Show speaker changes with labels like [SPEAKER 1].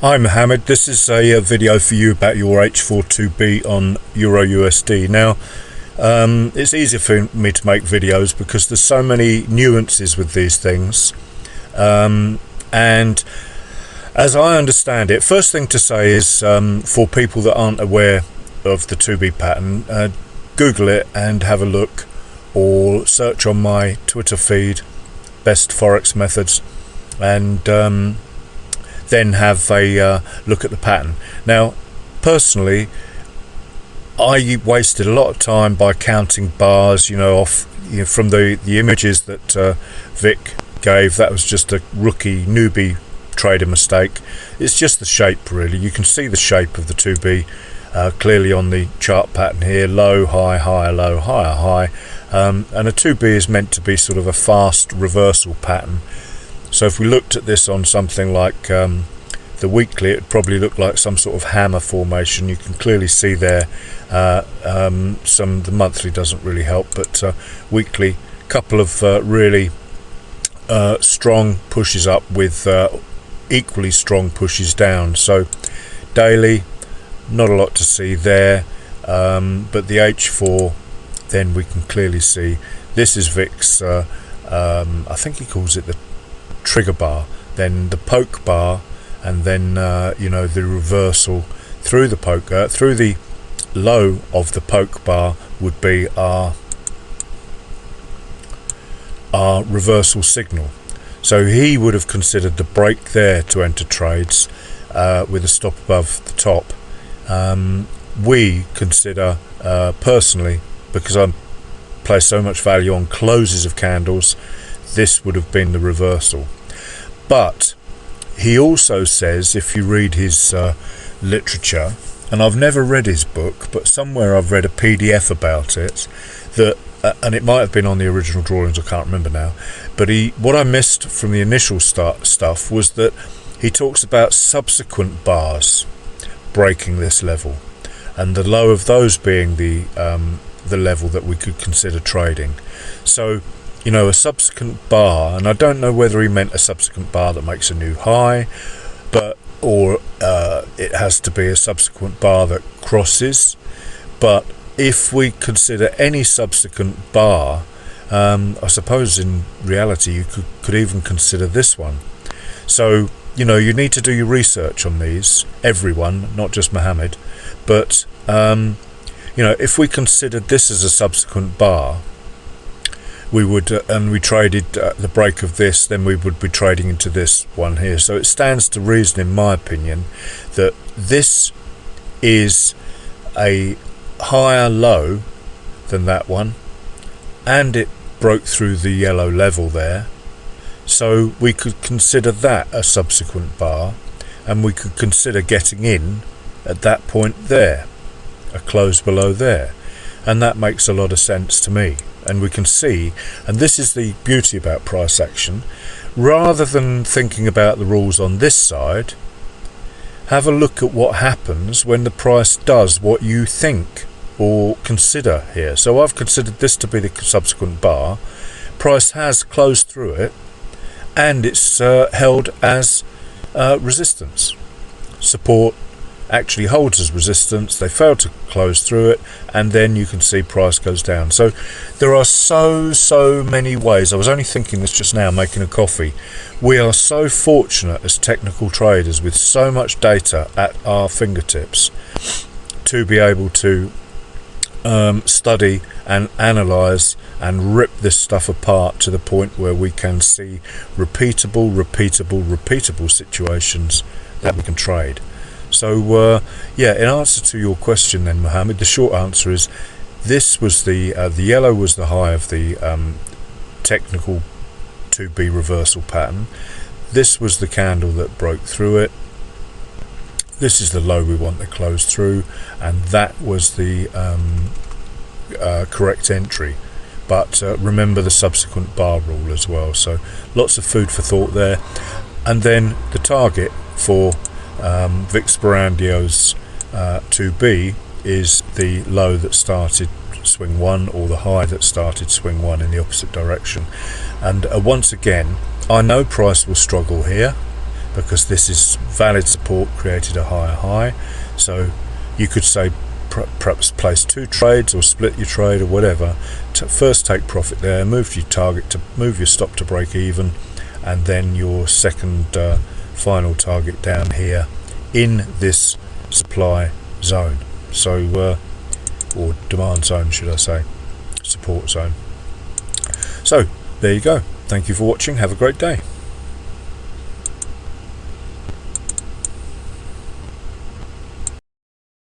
[SPEAKER 1] Hi Mohammed, this is a video for you about your H42B on Euro USD. Now, it's easier for me to make videos because there's so many nuances with these things. And as I understand it, first thing to say is for people that aren't aware of the 2B pattern, Google it and have a look, or search on my Twitter feed, best Forex methods, and then have a look at the pattern. Now, personally, I wasted a lot of time by counting bars, from the images that Vic gave. That was just a rookie newbie trader mistake. It's just the shape, really. You can see the shape of the 2B clearly on the chart pattern here: low, high, higher, low, higher, high. And a 2B is meant to be sort of a fast reversal pattern. So if we looked at this on something like the weekly, it would probably look like some sort of hammer formation. You can clearly see there the monthly doesn't really help, but weekly, couple of really strong pushes up with equally strong pushes down. So daily, not a lot to see there, but the H4, then we can clearly see this is Vic's, I think he calls it the trigger bar, then the poke bar, and then the reversal through the poke, through the low of the poke bar would be our reversal signal. So he would have considered the break there to enter trades with a stop above the top. We consider personally, because I place so much value on closes of candles, this would have been the reversal. But he also says, if you read his literature, and I've never read his book, but somewhere I've read a PDF about it, that and it might have been on the original drawings, I can't remember now, but what I missed from the initial stuff was that he talks about subsequent bars breaking this level, and the low of those being the level that we could consider trading. So a subsequent bar, and I don't know whether he meant a subsequent bar that makes a new high, or it has to be a subsequent bar that crosses. But if we consider any subsequent bar, I suppose in reality you could even consider this one. So you need to do your research on these, everyone, not just Mohammed. But if we considered this as a subsequent bar, we would, and we traded the break of this, then we would be trading into this one here. So it stands to reason, in my opinion, that this is a higher low than that one, and it broke through the yellow level there. So we could consider that a subsequent bar, and we could consider getting in at that point there, a close below there. And that makes a lot of sense to me. And we can see, and this is the beauty about price action, rather than thinking about the rules on this side, have a look at what happens when the price does what you think or consider here. So I've considered this to be the subsequent bar. Price has closed through it, and it's held as resistance. Support actually holds as resistance. They fail to close through it, and then you can see price goes down. So there are so many ways. I was only thinking this just now, making a coffee. We are so fortunate as technical traders with so much data at our fingertips to be able to study and analyze and rip this stuff apart to the point where we can see repeatable situations that we can trade. So in answer to your question then, Mohammed, the short answer is this was the yellow was the high of the technical 2B reversal pattern. This was the candle that broke through it. This is the low we want to close through, and that was the correct entry. But remember the subsequent bar rule as well. So lots of food for thought there. And then the target for Vic Sperandio's 2B is the low that started swing 1, or the high that started swing 1 in the opposite direction. And once again, I know price will struggle here, because this is valid support created a higher high. So you could say perhaps place 2 trades or split your trade or whatever. First take profit there, move your target to move your stop to break even, and then your second final target down here in this supply zone, so or demand zone should I say, support zone. So there you go. Thank you for watching. Have a great day.